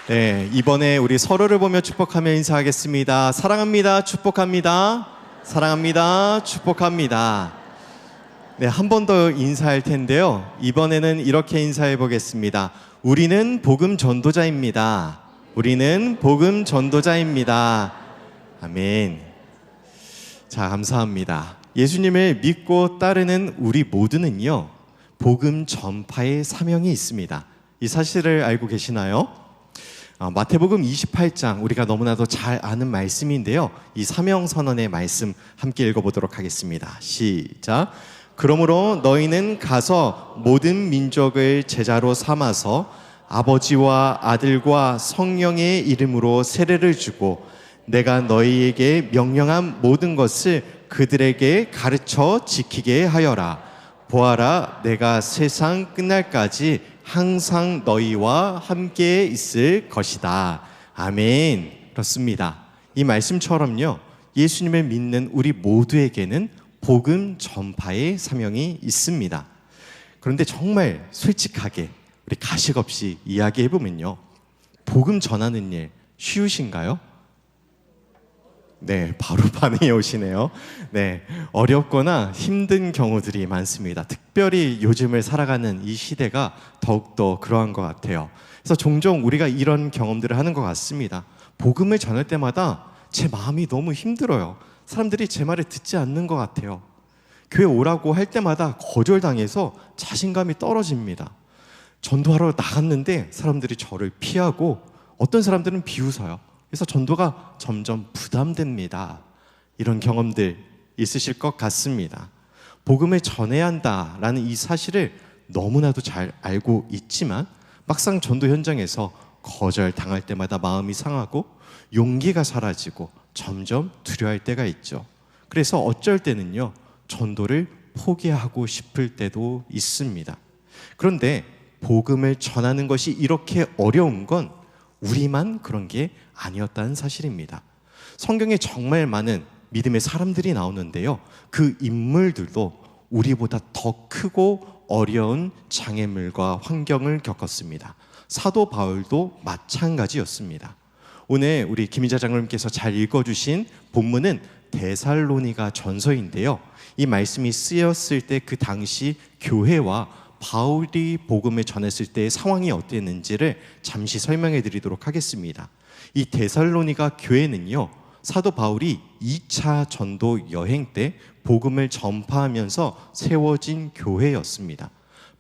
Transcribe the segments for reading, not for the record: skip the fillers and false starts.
네, 이번에 우리 서로를 보며 축복하며 인사하겠습니다. 사랑합니다. 축복합니다. 사랑합니다. 축복합니다. 네, 한 번 더 인사할 텐데요. 이번에는 이렇게 인사해 보겠습니다. 우리는 복음 전도자입니다. 우리는 복음 전도자입니다. 아멘. 자, 감사합니다. 예수님을 믿고 따르는 우리 모두는요, 복음 전파의 사명이 있습니다. 이 사실을 알고 계시나요? 마태복음 28장, 우리가 너무나도 잘 아는 말씀인데요, 이 사명선언의 말씀 함께 읽어보도록 하겠습니다. 시작. 그러므로 너희는 가서 모든 민족을 제자로 삼아서 아버지와 아들과 성령의 이름으로 세례를 주고 내가 너희에게 명령한 모든 것을 그들에게 가르쳐 지키게 하여라. 보아라, 내가 세상 끝날까지 항상 너희와 함께 있을 것이다. 아멘. 그렇습니다. 이 말씀처럼요, 예수님을 믿는 우리 모두에게는 복음 전파의 사명이 있습니다. 그런데 정말 솔직하게 우리 가식 없이 이야기해보면요, 복음 전하는 일 쉬우신가요? 네, 바로 반응이 오시네요. 네, 어렵거나 힘든 경우들이 많습니다. 특별히 요즘을 살아가는 이 시대가 더욱더 그러한 것 같아요. 그래서 종종 우리가 이런 경험들을 하는 것 같습니다. 복음을 전할 때마다 제 마음이 너무 힘들어요. 사람들이 제 말을 듣지 않는 것 같아요. 교회 오라고 할 때마다 거절당해서 자신감이 떨어집니다. 전도하러 나갔는데 사람들이 저를 피하고 어떤 사람들은 비웃어요. 그래서 전도가 점점 부담됩니다. 이런 경험들 있으실 것 같습니다. 복음을 전해야 한다라는 이 사실을 너무나도 잘 알고 있지만 막상 전도 현장에서 거절당할 때마다 마음이 상하고 용기가 사라지고 점점 두려워할 때가 있죠. 그래서 어쩔 때는요, 전도를 포기하고 싶을 때도 있습니다. 그런데 복음을 전하는 것이 이렇게 어려운 건 우리만 그런 게 아니었다는 사실입니다. 성경에 정말 많은 믿음의 사람들이 나오는데요, 그 인물들도 우리보다 더 크고 어려운 장애물과 환경을 겪었습니다. 사도 바울도 마찬가지였습니다. 오늘 우리 김희자 장로님께서 잘 읽어주신 본문은 데살로니가 전서인데요, 이 말씀이 쓰였을 때 그 당시 교회와 바울이 복음을 전했을 때의 상황이 어땠는지를 잠시 설명해 드리도록 하겠습니다. 이 데살로니가 교회는요, 사도 바울이 2차 전도 여행 때 복음을 전파하면서 세워진 교회였습니다.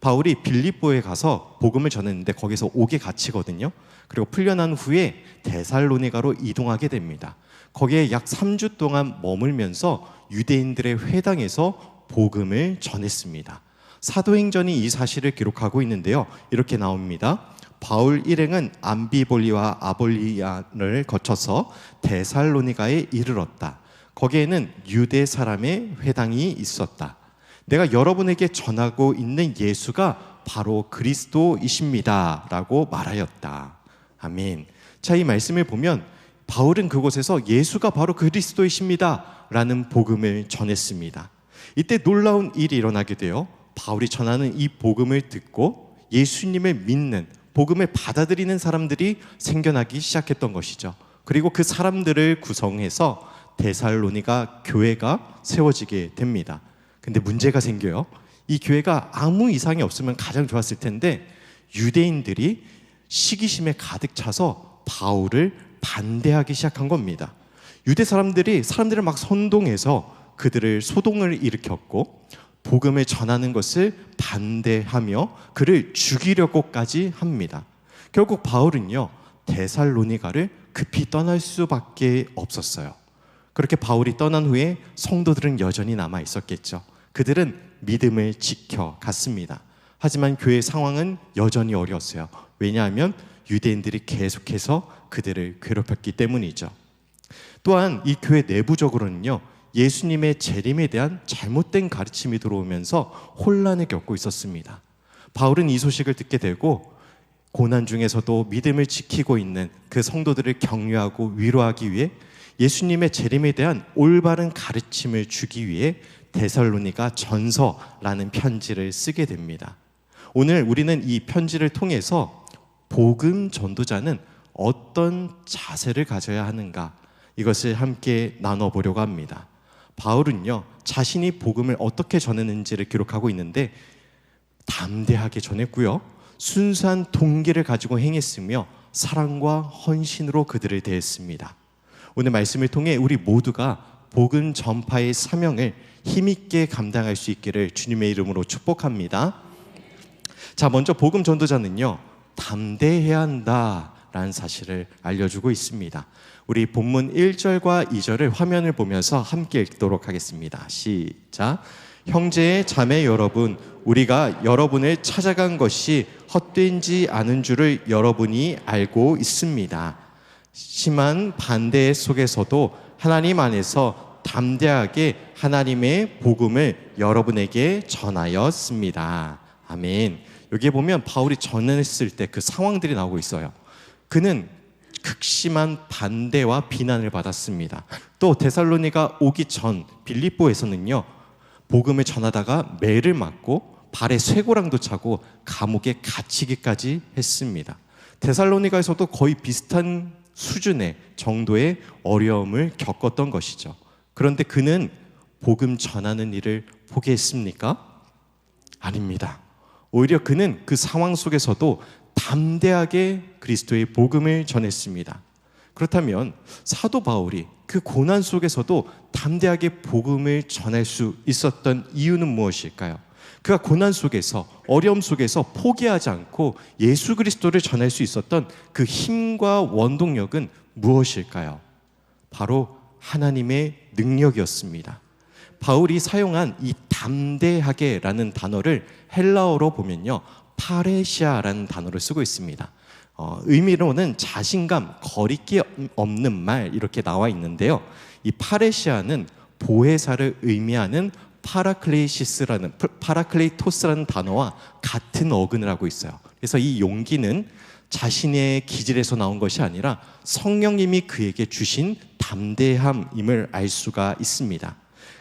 바울이 빌립보에 가서 복음을 전했는데 거기서 옥에 갇히거든요. 그리고 풀려난 후에 데살로니가로 이동하게 됩니다. 거기에 약 3주 동안 머물면서 유대인들의 회당에서 복음을 전했습니다. 사도행전이 이 사실을 기록하고 있는데요, 이렇게 나옵니다. 바울 일행은 암비볼리와 아볼리안을 거쳐서 데살로니가에 이르렀다. 거기에는 유대 사람의 회당이 있었다. 내가 여러분에게 전하고 있는 예수가 바로 그리스도이십니다 라고 말하였다. 아멘. 자, 이 말씀을 보면 바울은 그곳에서 예수가 바로 그리스도이십니다 라는 복음을 전했습니다. 이때 놀라운 일이 일어나게 돼요. 바울이 전하는 이 복음을 듣고 예수님을 믿는, 복음을 받아들이는 사람들이 생겨나기 시작했던 것이죠. 그리고 그 사람들을 구성해서 데살로니가 교회가 세워지게 됩니다. 근데 문제가 생겨요. 이 교회가 아무 이상이 없으면 가장 좋았을 텐데 유대인들이 시기심에 가득 차서 바울을 반대하기 시작한 겁니다. 유대 사람들을 막 선동해서 그들을 소동을 일으켰고 복음을 전하는 것을 반대하며 그를 죽이려고까지 합니다. 결국 바울은요, 데살로니가를 급히 떠날 수밖에 없었어요. 그렇게 바울이 떠난 후에 성도들은 여전히 남아 있었겠죠. 그들은 믿음을 지켜갔습니다. 하지만 교회의 상황은 여전히 어려웠어요. 왜냐하면 유대인들이 계속해서 그들을 괴롭혔기 때문이죠. 또한 이 교회 내부적으로는요, 예수님의 재림에 대한 잘못된 가르침이 들어오면서 혼란을 겪고 있었습니다. 바울은 이 소식을 듣게 되고 고난 중에서도 믿음을 지키고 있는 그 성도들을 격려하고 위로하기 위해 예수님의 재림에 대한 올바른 가르침을 주기 위해 데살로니가 전서라는 편지를 쓰게 됩니다. 오늘 우리는 이 편지를 통해서 복음 전도자는 어떤 자세를 가져야 하는가, 이것을 함께 나눠보려고 합니다. 바울은요, 자신이 복음을 어떻게 전했는지를 기록하고 있는데 담대하게 전했고요, 순수한 동기를 가지고 행했으며 사랑과 헌신으로 그들을 대했습니다. 오늘 말씀을 통해 우리 모두가 복음 전파의 사명을 힘있게 감당할 수 있기를 주님의 이름으로 축복합니다. 자, 먼저 복음 전도자는요, 담대해야 한다라는 사실을 알려주고 있습니다. 우리 본문 1절과 2절을 화면을 보면서 함께 읽도록 하겠습니다. 시작. 형제 자매 여러분, 우리가 여러분을 찾아간 것이 헛되지 않은 줄을 여러분이 알고 있습니다. 심한 반대 속에서도 하나님 안에서 담대하게 하나님의 복음을 여러분에게 전하였습니다. 아멘. 여기에 보면 바울이 전했을 때 그 상황들이 나오고 있어요. 그는 극심한 반대와 비난을 받았습니다. 또 데살로니가 오기 전 빌립보에서는요, 복음을 전하다가 매를 맞고 발에 쇠고랑도 차고 감옥에 갇히기까지 했습니다. 데살로니가에서도 거의 비슷한 수준의 정도의 어려움을 겪었던 것이죠. 그런데 그는 복음 전하는 일을 포기했습니까? 아닙니다. 오히려 그는 그 상황 속에서도 담대하게 그리스도의 복음을 전했습니다. 그렇다면 사도 바울이 그 고난 속에서도 담대하게 복음을 전할 수 있었던 이유는 무엇일까요? 그가 고난 속에서, 어려움 속에서 포기하지 않고 예수 그리스도를 전할 수 있었던 그 힘과 원동력은 무엇일까요? 바로 하나님의 능력이었습니다. 바울이 사용한 이 담대하게라는 단어를 헬라어로 보면요, 파레시아라는 단어를 쓰고 있습니다. 의미로는 자신감, 거리낌 없는 말, 이렇게 나와 있는데요, 이 파레시아는 보혜사를 의미하는 파라클레이토스라는 단어와 같은 어근을 하고 있어요. 그래서 이 용기는 자신의 기질에서 나온 것이 아니라 성령님이 그에게 주신 담대함임을 알 수가 있습니다.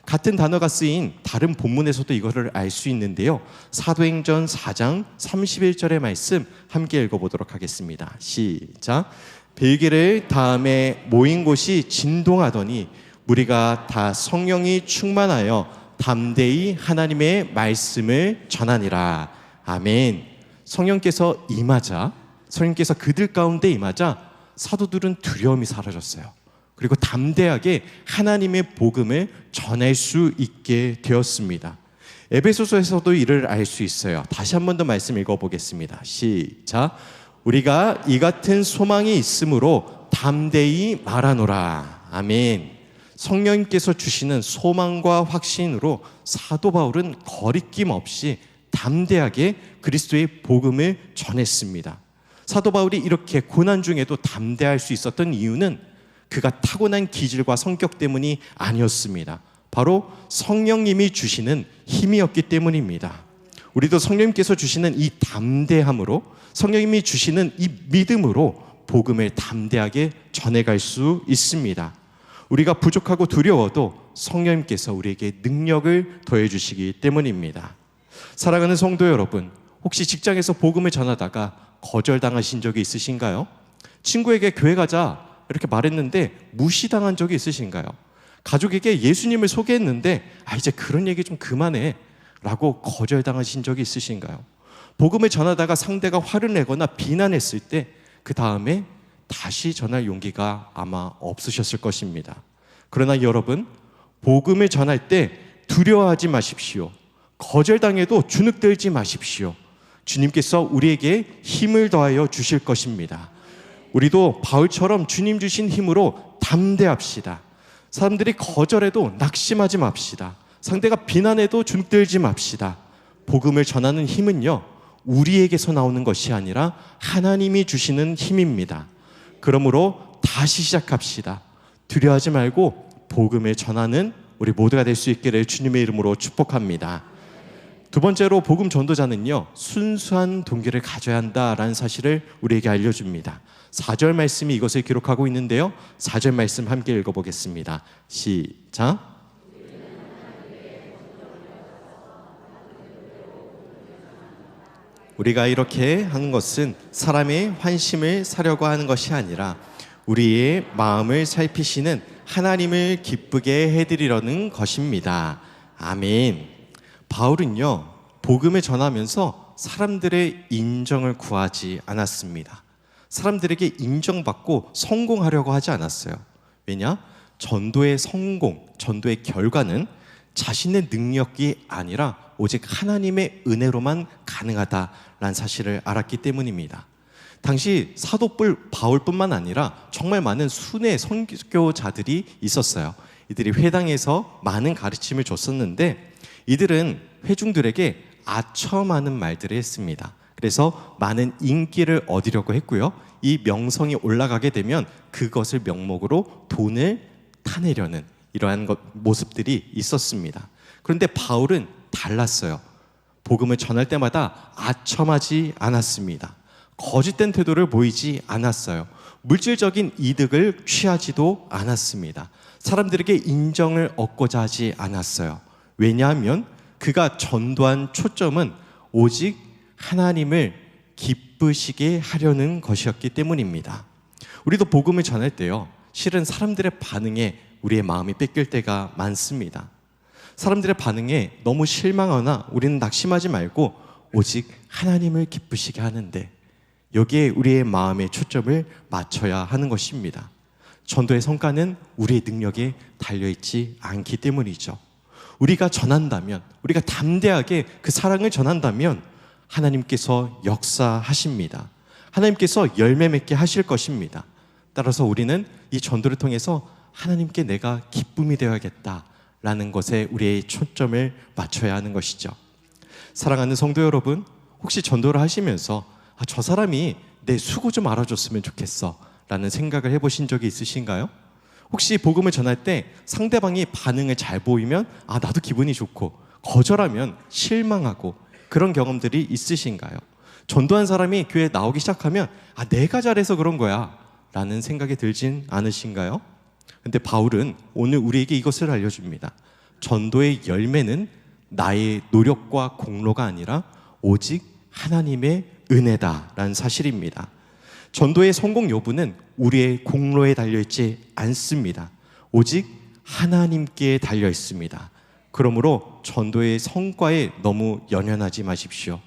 같은 단어가 쓰인 다른 본문에서도 이거를 알 수 있는데요, 사도행전 4장 31절의 말씀 함께 읽어보도록 하겠습니다. 시작. 벨기를 다음에 모인 곳이 진동하더니 무리가 다 성령이 충만하여 담대히 하나님의 말씀을 전하니라. 아멘. 성령께서 그들 가운데 임하자 사도들은 두려움이 사라졌어요. 그리고 담대하게 하나님의 복음을 전할 수 있게 되었습니다. 에베소서에서도 이를 알 수 있어요. 다시 한 번 더 말씀 읽어보겠습니다. 시작. 우리가 이 같은 소망이 있으므로 담대히 말하노라. 아멘. 성령님께서 주시는 소망과 확신으로 사도 바울은 거리낌 없이 담대하게 그리스도의 복음을 전했습니다. 사도 바울이 이렇게 고난 중에도 담대할 수 있었던 이유는 그가 타고난 기질과 성격 때문이 아니었습니다. 바로 성령님이 주시는 힘이었기 때문입니다. 우리도 성령님께서 주시는 이 담대함으로, 성령님이 주시는 이 믿음으로 복음을 담대하게 전해갈 수 있습니다. 우리가 부족하고 두려워도 성령님께서 우리에게 능력을 더해주시기 때문입니다. 사랑하는 성도 여러분, 혹시 직장에서 복음을 전하다가 거절당하신 적이 있으신가요? 친구에게 교회 가자 이렇게 말했는데 무시당한 적이 있으신가요? 가족에게 예수님을 소개했는데 이제 그런 얘기 좀 그만해 라고 거절당하신 적이 있으신가요? 복음을 전하다가 상대가 화를 내거나 비난했을 때 그 다음에 다시 전할 용기가 아마 없으셨을 것입니다. 그러나 여러분, 복음을 전할 때 두려워하지 마십시오. 거절당해도 주눅들지 마십시오. 주님께서 우리에게 힘을 더하여 주실 것입니다. 우리도 바울처럼 주님 주신 힘으로 담대합시다. 사람들이 거절해도 낙심하지 맙시다. 상대가 비난해도 주눅들지 맙시다. 복음을 전하는 힘은요, 우리에게서 나오는 것이 아니라 하나님이 주시는 힘입니다. 그러므로 다시 시작합시다. 두려워하지 말고 복음을 전하는 우리 모두가 될 수 있기를 주님의 이름으로 축복합니다. 두 번째로 복음 전도자는요, 순수한 동기를 가져야 한다라는 사실을 우리에게 알려줍니다. 4절 말씀이 이것을 기록하고 있는데요, 4절 말씀 함께 읽어보겠습니다. 시작. 우리가 이렇게 하는 것은 사람의 환심을 사려고 하는 것이 아니라 우리의 마음을 살피시는 하나님을 기쁘게 해드리려는 것입니다. 아멘. 바울은요, 복음을 전하면서 사람들의 인정을 구하지 않았습니다. 사람들에게 인정받고 성공하려고 하지 않았어요. 왜냐? 전도의 성공, 전도의 결과는 자신의 능력이 아니라 오직 하나님의 은혜로만 가능하다라는 사실을 알았기 때문입니다. 당시 사도 바울뿐만 아니라 정말 많은 순회 선교자들이 있었어요. 이들이 회당에서 많은 가르침을 줬었는데 이들은 회중들에게 아첨하는 말들을 했습니다. 그래서 많은 인기를 얻으려고 했고요. 이 명성이 올라가게 되면 그것을 명목으로 돈을 타내려는 이러한 모습들이 있었습니다. 그런데 바울은 달랐어요. 복음을 전할 때마다 아첨하지 않았습니다. 거짓된 태도를 보이지 않았어요. 물질적인 이득을 취하지도 않았습니다. 사람들에게 인정을 얻고자 하지 않았어요. 왜냐하면 그가 전도한 초점은 오직 하나님을 기쁘시게 하려는 것이었기 때문입니다. 우리도 복음을 전할 때요, 실은 사람들의 반응에 우리의 마음이 뺏길 때가 많습니다. 사람들의 반응에 너무 실망하거나 우리는 낙심하지 말고 오직 하나님을 기쁘시게 하는데 여기에 우리의 마음의 초점을 맞춰야 하는 것입니다. 전도의 성과는 우리의 능력에 달려있지 않기 때문이죠. 우리가 전한다면, 우리가 담대하게 그 사랑을 전한다면 하나님께서 역사하십니다. 하나님께서 열매 맺게 하실 것입니다. 따라서 우리는 이 전도를 통해서 하나님께 내가 기쁨이 되어야겠다라는 것에 우리의 초점을 맞춰야 하는 것이죠. 사랑하는 성도 여러분, 혹시 전도를 하시면서 저 사람이 내 수고 좀 알아줬으면 좋겠어 라는 생각을 해보신 적이 있으신가요? 혹시 복음을 전할 때 상대방이 반응을 잘 보이면 나도 기분이 좋고 거절하면 실망하고 그런 경험들이 있으신가요? 전도한 사람이 교회에 나오기 시작하면 내가 잘해서 그런 거야 라는 생각이 들진 않으신가요? 근데 바울은 오늘 우리에게 이것을 알려줍니다. 전도의 열매는 나의 노력과 공로가 아니라 오직 하나님의 은혜다라는 사실입니다. 전도의 성공 여부는 우리의 공로에 달려있지 않습니다. 오직 하나님께 달려있습니다. 그러므로 전도의 성과에 너무 연연하지 마십시오.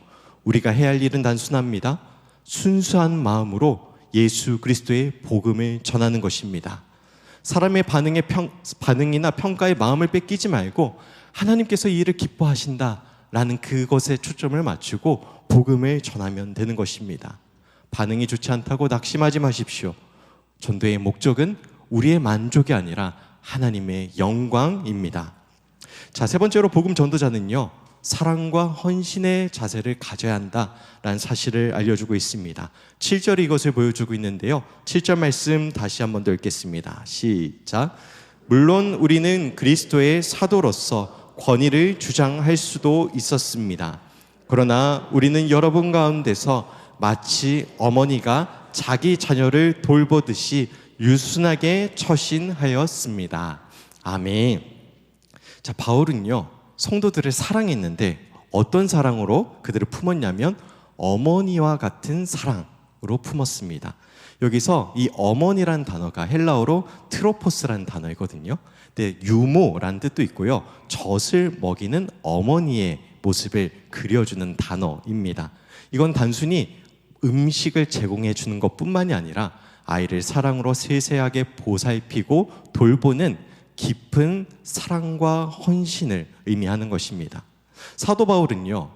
우리가 해야 할 일은 단순합니다. 순수한 마음으로 예수 그리스도의 복음을 전하는 것입니다. 사람의 반응이나 평가에 마음을 뺏기지 말고 하나님께서 이 일을 기뻐하신다라는 그것에 초점을 맞추고 복음을 전하면 되는 것입니다. 반응이 좋지 않다고 낙심하지 마십시오. 전도의 목적은 우리의 만족이 아니라 하나님의 영광입니다. 자, 세 번째로 복음 전도자는요, 사랑과 헌신의 자세를 가져야 한다라는 사실을 알려주고 있습니다. 7절이 이것을 보여주고 있는데요, 7절 말씀 다시 한번 더 읽겠습니다. 시작. 물론 우리는 그리스도의 사도로서 권위를 주장할 수도 있었습니다. 그러나 우리는 여러분 가운데서 마치 어머니가 자기 자녀를 돌보듯이 유순하게 처신하였습니다. 아멘. 자, 바울은요, 성도들을 사랑했는데 어떤 사랑으로 그들을 품었냐면 어머니와 같은 사랑으로 품었습니다. 여기서 이 어머니라는 단어가 헬라어로 트로포스라는 단어이거든요. 근데 유모라는 뜻도 있고요, 젖을 먹이는 어머니의 모습을 그려주는 단어입니다. 이건 단순히 음식을 제공해 주는 것뿐만이 아니라 아이를 사랑으로 세세하게 보살피고 돌보는 깊은 사랑과 헌신을 의미하는 것입니다. 사도 바울은요,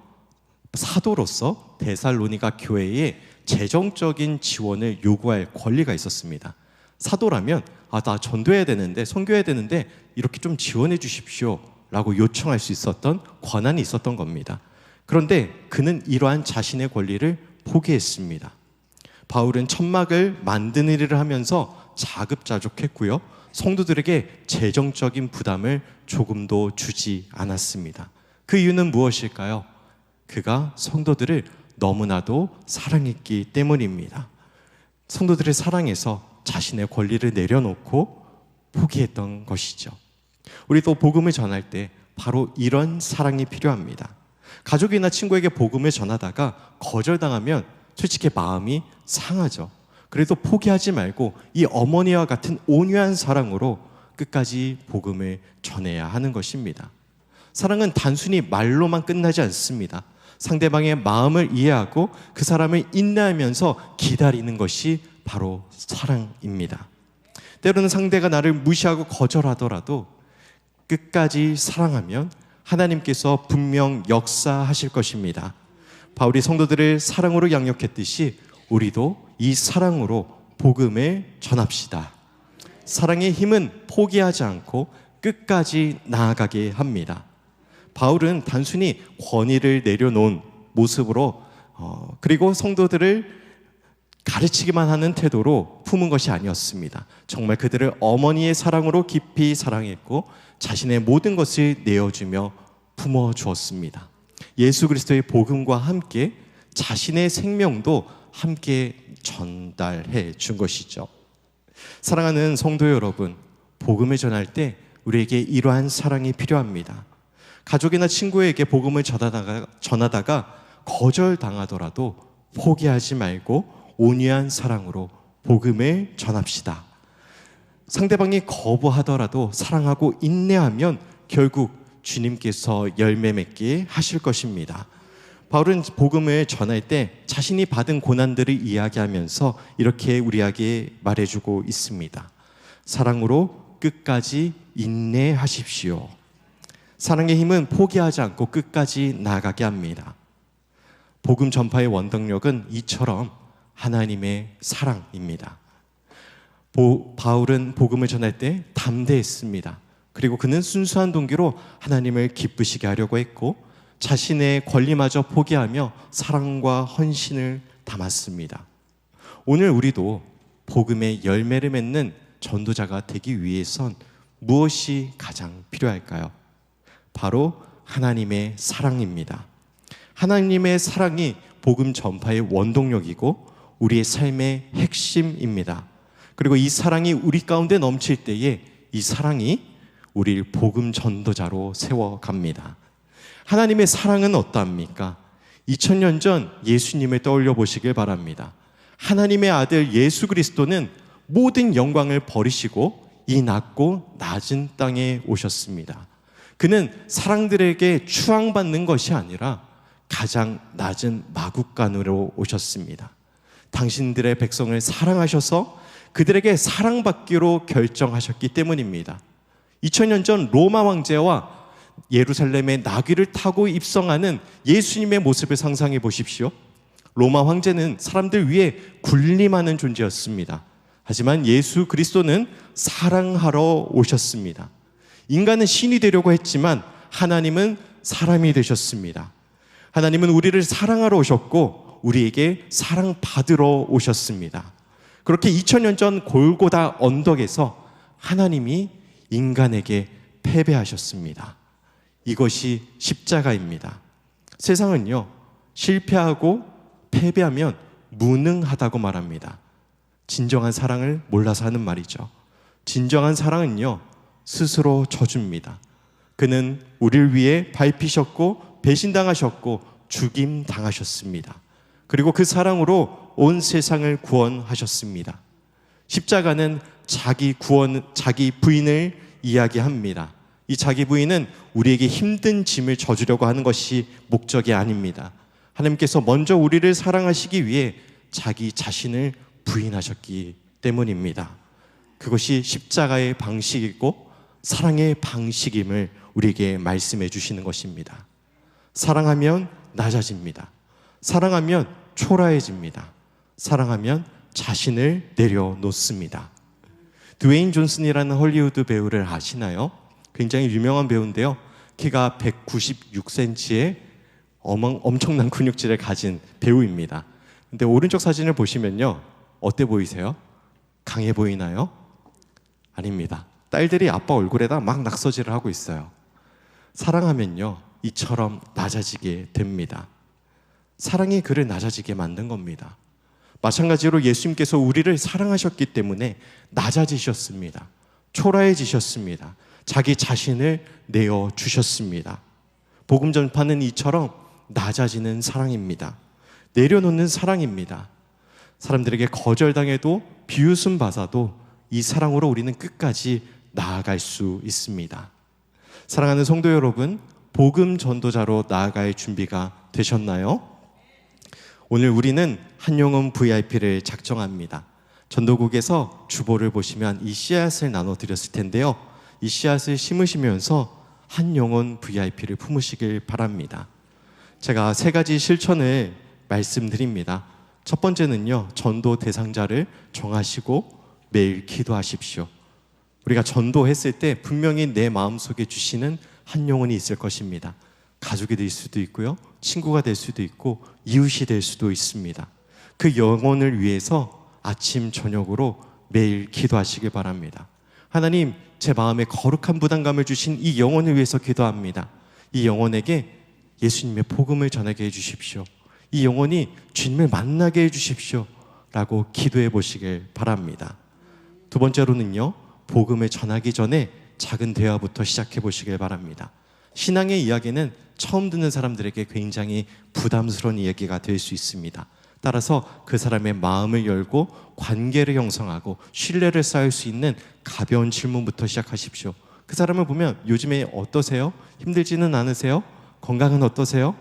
사도로서 데살로니가 교회에 재정적인 지원을 요구할 권리가 있었습니다. 사도라면 나 전도해야 되는데, 선교해야 되는데 이렇게 좀 지원해 주십시오 라고 요청할 수 있었던 권한이 있었던 겁니다. 그런데 그는 이러한 자신의 권리를 포기했습니다. 바울은 천막을 만드는 일을 하면서 자급자족했고요, 성도들에게 재정적인 부담을 조금도 주지 않았습니다. 그 이유는 무엇일까요? 그가 성도들을 너무나도 사랑했기 때문입니다. 성도들을 사랑해서 자신의 권리를 내려놓고 포기했던 것이죠. 우리도 복음을 전할 때 바로 이런 사랑이 필요합니다. 가족이나 친구에게 복음을 전하다가 거절당하면 솔직히 마음이 상하죠. 그래도 포기하지 말고 이 어머니와 같은 온유한 사랑으로 끝까지 복음을 전해야 하는 것입니다. 사랑은 단순히 말로만 끝나지 않습니다. 상대방의 마음을 이해하고 그 사람을 인내하면서 기다리는 것이 바로 사랑입니다. 때로는 상대가 나를 무시하고 거절하더라도 끝까지 사랑하면 하나님께서 분명 역사하실 것입니다. 바울이 성도들을 사랑으로 양육했듯이 우리도 이 사랑으로 복음을 전합시다. 사랑의 힘은 포기하지 않고 끝까지 나아가게 합니다. 바울은 단순히 권위를 내려놓은 모습으로 그리고 성도들을 가르치기만 하는 태도로 품은 것이 아니었습니다. 정말 그들을 어머니의 사랑으로 깊이 사랑했고 자신의 모든 것을 내어주며 품어주었습니다. 예수 그리스도의 복음과 함께 자신의 생명도 함께 전달해 준 것이죠. 사랑하는 성도 여러분, 복음을 전할 때 우리에게 이러한 사랑이 필요합니다. 가족이나 친구에게 복음을 전하다가 거절당하더라도 포기하지 말고 온유한 사랑으로 복음을 전합시다. 상대방이 거부하더라도 사랑하고 인내하면 결국 주님께서 열매 맺게 하실 것입니다. 바울은 복음을 전할 때 자신이 받은 고난들을 이야기하면서 이렇게 우리에게 말해주고 있습니다. 사랑으로 끝까지 인내하십시오. 사랑의 힘은 포기하지 않고 끝까지 나아가게 합니다. 복음 전파의 원동력은 이처럼 하나님의 사랑입니다. 바울은 복음을 전할 때 담대했습니다. 그리고 그는 순수한 동기로 하나님을 기쁘시게 하려고 했고 자신의 권리마저 포기하며 사랑과 헌신을 담았습니다. 오늘 우리도 복음의 열매를 맺는 전도자가 되기 위해선 무엇이 가장 필요할까요? 바로 하나님의 사랑입니다. 하나님의 사랑이 복음 전파의 원동력이고 우리의 삶의 핵심입니다. 그리고 이 사랑이 우리 가운데 넘칠 때에 이 사랑이 우리를 복음 전도자로 세워갑니다. 하나님의 사랑은 어떠합니까? 2000년 전 예수님을 떠올려 보시길 바랍니다. 하나님의 아들 예수 그리스도는 모든 영광을 버리시고 이 낮고 낮은 땅에 오셨습니다. 그는 사람들에게 추앙받는 것이 아니라 가장 낮은 마국간으로 오셨습니다. 당신들의 백성을 사랑하셔서 그들에게 사랑받기로 결정하셨기 때문입니다. 2000년 전 로마 황제와 예루살렘의 나귀를 타고 입성하는 예수님의 모습을 상상해 보십시오. 로마 황제는 사람들 위에 군림하는 존재였습니다. 하지만 예수 그리스도는 사랑하러 오셨습니다. 인간은 신이 되려고 했지만 하나님은 사람이 되셨습니다. 하나님은 우리를 사랑하러 오셨고 우리에게 사랑받으러 오셨습니다. 그렇게 2000년 전 골고다 언덕에서 하나님이 인간에게 패배하셨습니다. 이것이 십자가입니다. 세상은요, 실패하고 패배하면 무능하다고 말합니다. 진정한 사랑을 몰라서 하는 말이죠. 진정한 사랑은요, 스스로 져줍니다. 그는 우리를 위해 밟히셨고 배신당하셨고 죽임당하셨습니다. 그리고 그 사랑으로 온 세상을 구원하셨습니다. 십자가는 자기 부인을 이야기합니다. 이 자기 부인은 우리에게 힘든 짐을 져주려고 하는 것이 목적이 아닙니다. 하나님께서 먼저 우리를 사랑하시기 위해 자기 자신을 부인하셨기 때문입니다. 그것이 십자가의 방식이고 사랑의 방식임을 우리에게 말씀해 주시는 것입니다. 사랑하면 낮아집니다. 사랑하면 초라해집니다. 사랑하면 자신을 내려놓습니다. 드웨인 존슨이라는 헐리우드 배우를 아시나요? 굉장히 유명한 배우인데요. 키가 196cm의 엄청난 근육질을 가진 배우입니다. 근데 오른쪽 사진을 보시면요, 어때 보이세요? 강해 보이나요? 아닙니다. 딸들이 아빠 얼굴에다 막 낙서질을 하고 있어요. 사랑하면요, 이처럼 낮아지게 됩니다. 사랑이 그를 낮아지게 만든 겁니다. 마찬가지로 예수님께서 우리를 사랑하셨기 때문에 낮아지셨습니다. 초라해지셨습니다. 자기 자신을 내어주셨습니다. 복음 전파는 이처럼 낮아지는 사랑입니다. 내려놓는 사랑입니다. 사람들에게 거절당해도 비웃음 받아도 이 사랑으로 우리는 끝까지 나아갈 수 있습니다. 사랑하는 성도 여러분, 복음 전도자로 나아갈 준비가 되셨나요? 오늘 우리는 한 영혼 VIP를 작정합니다. 전도국에서 주보를 보시면 이 씨앗을 나눠드렸을 텐데요. 이 씨앗을 심으시면서 한 영혼 VIP를 품으시길 바랍니다. 제가 3가지 실천을 말씀드립니다. 첫 번째는요, 전도 대상자를 정하시고 매일 기도하십시오. 우리가 전도했을 때 분명히 내 마음속에 주시는 한 영혼이 있을 것입니다. 가족이 될 수도 있고요, 친구가 될 수도 있고 이웃이 될 수도 있습니다. 그 영혼을 위해서 아침 저녁으로 매일 기도하시길 바랍니다. 하나님, 제 마음에 거룩한 부담감을 주신 이 영혼을 위해서 기도합니다. 이 영혼에게 예수님의 복음을 전하게 해주십시오. 이 영혼이 주님을 만나게 해주십시오 라고 기도해 보시길 바랍니다. 두 번째로는요, 복음을 전하기 전에 작은 대화부터 시작해 보시길 바랍니다. 신앙의 이야기는 처음 듣는 사람들에게 굉장히 부담스러운 이야기가 될 수 있습니다. 따라서 그 사람의 마음을 열고 관계를 형성하고 신뢰를 쌓을 수 있는 가벼운 질문부터 시작하십시오. 그 사람을 보면 요즘에 어떠세요? 힘들지는 않으세요? 건강은 어떠세요?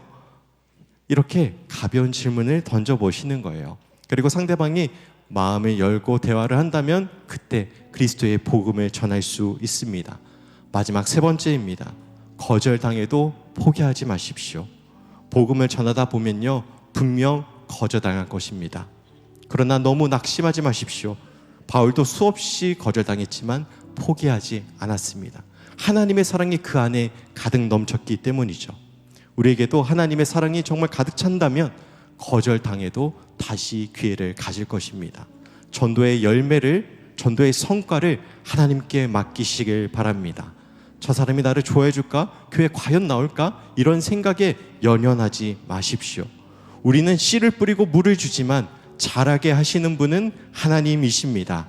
이렇게 가벼운 질문을 던져보시는 거예요. 그리고 상대방이 마음을 열고 대화를 한다면 그때 그리스도의 복음을 전할 수 있습니다. 마지막 3번째입니다. 거절당해도 포기하지 마십시오. 복음을 전하다 보면요, 분명 거절당할 것입니다. 그러나 너무 낙심하지 마십시오. 바울도 수없이 거절당했지만 포기하지 않았습니다. 하나님의 사랑이 그 안에 가득 넘쳤기 때문이죠. 우리에게도 하나님의 사랑이 정말 가득 찬다면 거절당해도 다시 기회를 가질 것입니다. 전도의 열매를, 전도의 성과를 하나님께 맡기시길 바랍니다. 저 사람이 나를 좋아해 줄까? 교회 과연 나올까? 이런 생각에 연연하지 마십시오. 우리는 씨를 뿌리고 물을 주지만 자라게 하시는 분은 하나님이십니다.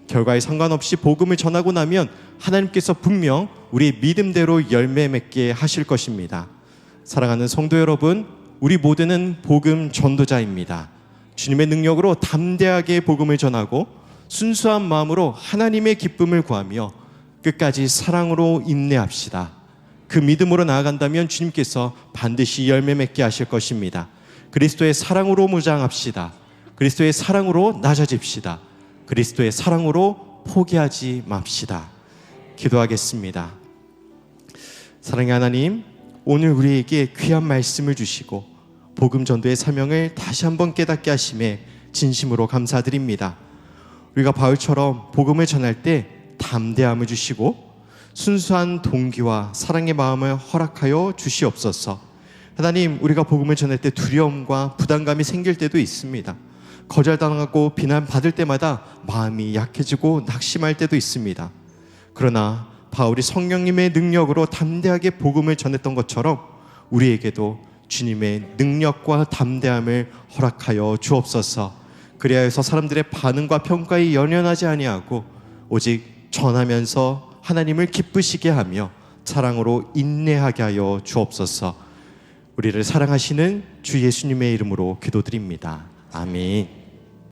결과에 상관없이 복음을 전하고 나면 하나님께서 분명 우리의 믿음대로 열매 맺게 하실 것입니다. 사랑하는 성도 여러분, 우리 모두는 복음 전도자입니다. 주님의 능력으로 담대하게 복음을 전하고 순수한 마음으로 하나님의 기쁨을 구하며 끝까지 사랑으로 인내합시다. 그 믿음으로 나아간다면 주님께서 반드시 열매 맺게 하실 것입니다. 그리스도의 사랑으로 무장합시다. 그리스도의 사랑으로 낮아집시다. 그리스도의 사랑으로 포기하지 맙시다. 기도하겠습니다. 사랑의 하나님, 오늘 우리에게 귀한 말씀을 주시고 복음 전도의 사명을 다시 한번 깨닫게 하심에 진심으로 감사드립니다. 우리가 바울처럼 복음을 전할 때 담대함을 주시고 순수한 동기와 사랑의 마음을 허락하여 주시옵소서. 하나님, 우리가 복음을 전할 때 두려움과 부담감이 생길 때도 있습니다. 거절당하고 비난받을 때마다 마음이 약해지고 낙심할 때도 있습니다. 그러나 바울이 성령님의 능력으로 담대하게 복음을 전했던 것처럼 우리에게도 주님의 능력과 담대함을 허락하여 주옵소서. 그리하여서 사람들의 반응과 평가에 연연하지 아니하고 오직 전하면서 하나님을 기쁘시게 하며 사랑으로 인내하게 하여 주옵소서. 우리를 사랑하시는 주 예수님의 이름으로 기도드립니다. 아멘.